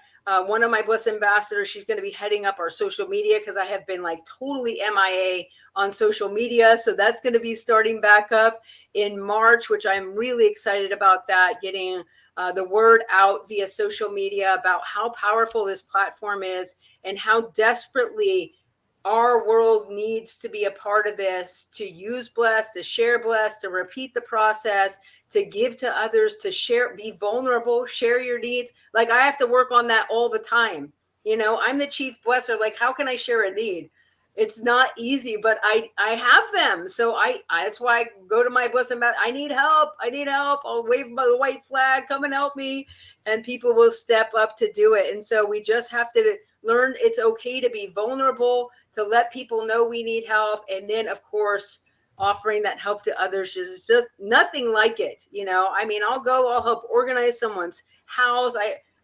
one of my Bless ambassadors. She's going to be heading up our social media because I have been like totally MIA on social media. So that's going to be starting back up in March, which I'm really excited about that, getting the word out via social media about how powerful this platform is and how desperately our world needs to be a part of this, to use Bless, to share Bless, to repeat the process, to give to others, to share, be vulnerable, share your needs. Like I have to work on that all the time. I'm the chief blesser. Like, how can I share a need? It's not easy, but I have them. So that's why I go to my Bless and I need help. I need help. I'll wave the white flag, come and help me. And people will step up to do it. And so we just have to learn it's okay to be vulnerable, to let people know we need help. And then, of course, offering that help to others is just nothing like it. I mean, I'll help organize someone's house.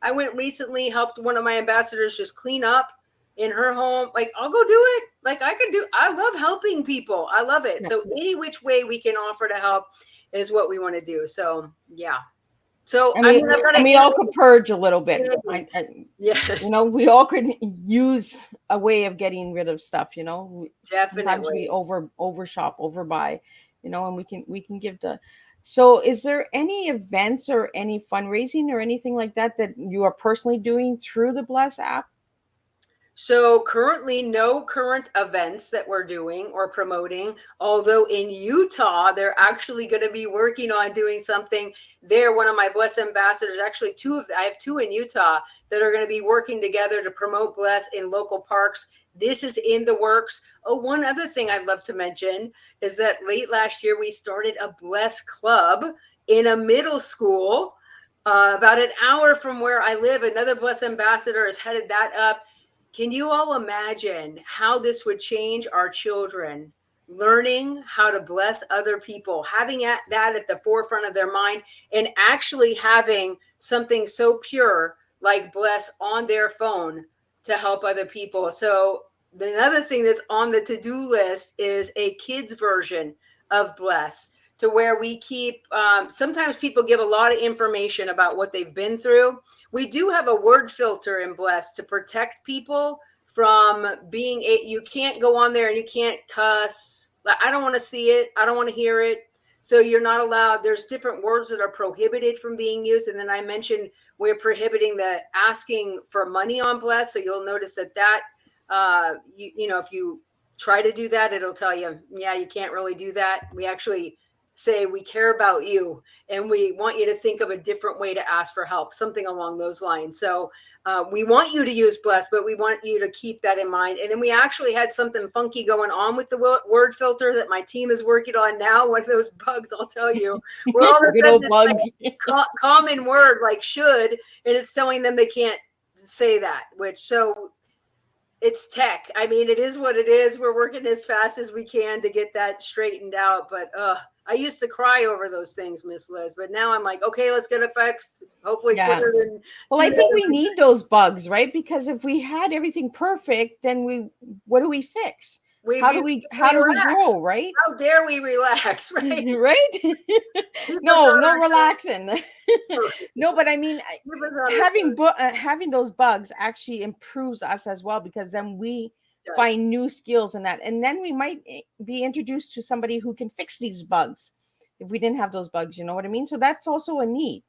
I went recently, helped one of my ambassadors just clean up in her home. Like, I'll go do it. Like, I love helping people. I love it. Yeah. So any which way we can offer to help is what we want to do. So, yeah. So, I mean, I've got we all could purge a little bit. yes, We all could use a way of getting rid of stuff. Sometimes definitely. we overshop, overbuy, and we can give the. So, is there any events or any fundraising or anything like that you are personally doing through the Bless app? So currently, no current events that we're doing or promoting. Although in Utah, they're actually going to be working on doing something there. One of my Bless ambassadors, actually I have two in Utah that are going to be working together to promote Bless in local parks This is in the works. Oh, one other thing I'd love to mention is that late last year, we started a Bless Club in a middle school about an hour from where I live. Another Bless ambassador has headed that up. Can you all imagine how this would change our children? Learning how to bless other people, having that at the forefront of their mind, and actually having something so pure like Bless on their phone to help other people. So another thing that's on the to-do list is a kids version of Bless, to where we keep, sometimes people give a lot of information about what they've been through. We do have a word filter in Bless to protect people from being, you can't go on there and you can't cuss. I don't want to see it. I don't want to hear it. So you're not allowed. There's different words that are prohibited from being used. And then I mentioned we're prohibiting the asking for money on Bless. So you'll notice that you know, if you try to do that, it'll tell you, yeah, you can't really do that. We actually say we care about you and we want you to think of a different way to ask for help, something along those lines. So we want you to use Bless, but we want you to keep that in mind. And then we actually had something funky going on with the word filter that my team is working on now. One of those bugs, I'll tell you, where all of a sudden this like common word like should, and it's telling them they can't say that, which, so it's tech. I mean, it is what it is. We're working as fast as we can to get that straightened out. But I used to cry over those things, Miss Liz. But now I'm like, okay, let's get it fixed. Hopefully quicker than. Well, I think we need those bugs, right? Because if we had everything perfect, then what do we fix? How do we grow, right? How dare we relax, right? Right? No relaxing. No, but I mean, having those bugs actually improves us as well, because then we find new skills in that, and then we might be introduced to somebody who can fix these bugs if we didn't have those bugs. You know what I mean? So that's also a need.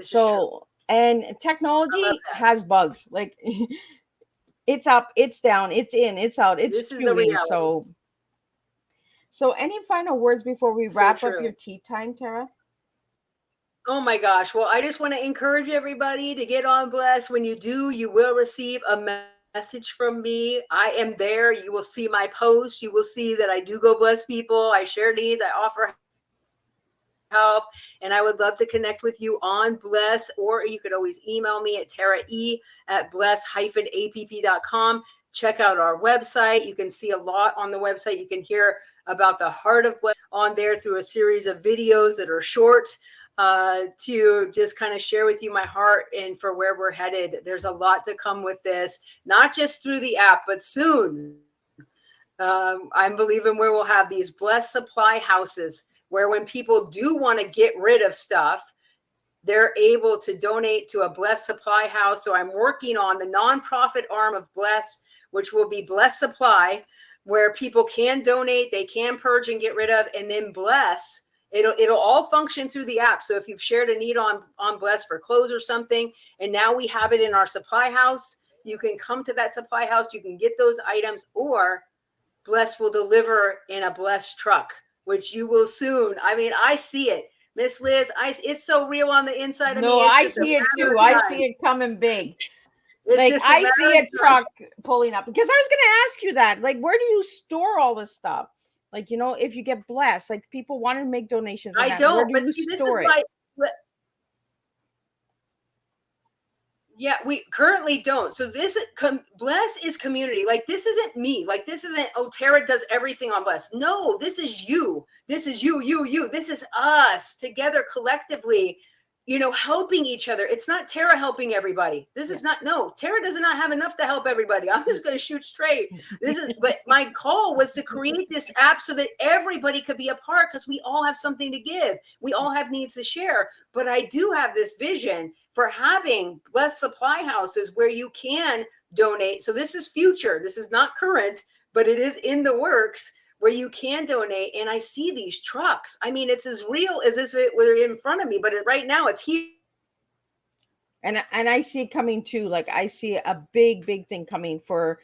So, and technology has bugs. Like it's up, it's down, it's in, it's out, it's shooting. So any final words before we wrap up your tea time, Tara? Oh my gosh. Well, I just want to encourage everybody to get on Bless. When you do, you will receive a message from me. I am there. You will see my post. You will see that I do go bless people. I share needs. I offer help, and I would love to connect with you on Bless, or you could always email me at tarae@bless-app.com. Check out our website. You can see a lot on the website. You can hear about the heart of Bless on there through a series of videos that are short, to just kind of share with you my heart and for where we're headed. There's a lot to come with this, not just through the app, but soon. I'm believing where we'll have these Bless supply houses, where when people do want to get rid of stuff, they're able to donate to a Bless supply house. So I'm working on the nonprofit arm of Bless, which will be Bless Supply, where people can donate, they can purge and get rid of, and then Bless. It'll all function through the app. So if you've shared a need on Bless for clothes or something, and now we have it in our supply house, you can come to that supply house, you can get those items, or Bless will deliver in a Bless truck, which you will soon. I mean, I see it. Miss Liz, it's so real on the inside of me. I see it too. I see it coming big. Like I see a truck pulling up, because I was going to ask you that. Like, where do you store all this stuff? Like, you know, if you get blessed, like people want to make donations. I don't, but see, this is why. Yeah, we currently don't. So this Bless is community. Like, this isn't me. Like, this isn't, oh, Tara does everything on Bless. No, this is you. This is you. This is us together collectively, you know, helping each other. It's not Tara helping everybody. This is not, no, Tara does not have enough to help everybody. I'm just going to shoot straight. But my call was to create this app so that everybody could be a part, because we all have something to give. We all have needs to share. But I do have this vision for having Bless supply houses where you can donate. So this is future. This is not current, but it is in the works, where you can donate. And I see these trucks. I mean, it's as real as if it were in front of me, but right now it's here. And I see it coming too. Like, I see a big thing coming for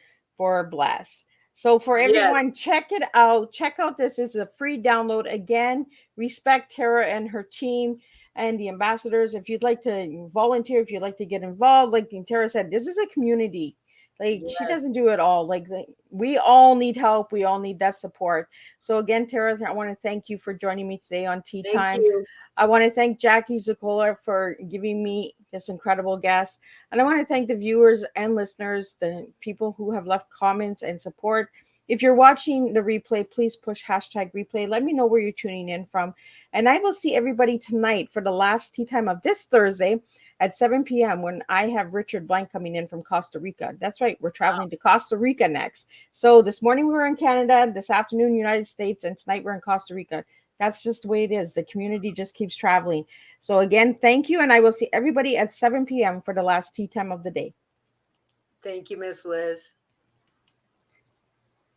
Bless. So for everyone, check it out. Check out this. Is a free download. Again, respect Tara and her team and the ambassadors. If you'd like to volunteer, if you'd like to get involved, like Tara said, this is a community. Like she Yes. doesn't do it all. Like we all need help. We all need that support. So again, Tara, I want to thank you for joining me today on Tea Thank Time. you. I want to thank Jackie Zucola for giving me this incredible guest. And I want to thank the viewers and listeners, the people who have left comments and support. If you're watching the replay, please push hashtag replay. Let me know where you're tuning in from. And I will see everybody tonight for the last tea time of this Thursday at 7 p.m. when I have Richard Blank coming in from Costa Rica. That's right. We're traveling to Costa Rica next. So this morning we were in Canada, this afternoon, United States, and tonight we're in Costa Rica. That's just the way it is. The community just keeps traveling. So again, thank you. And I will see everybody at 7 p.m. for the last tea time of the day. Thank you, Miss Liz.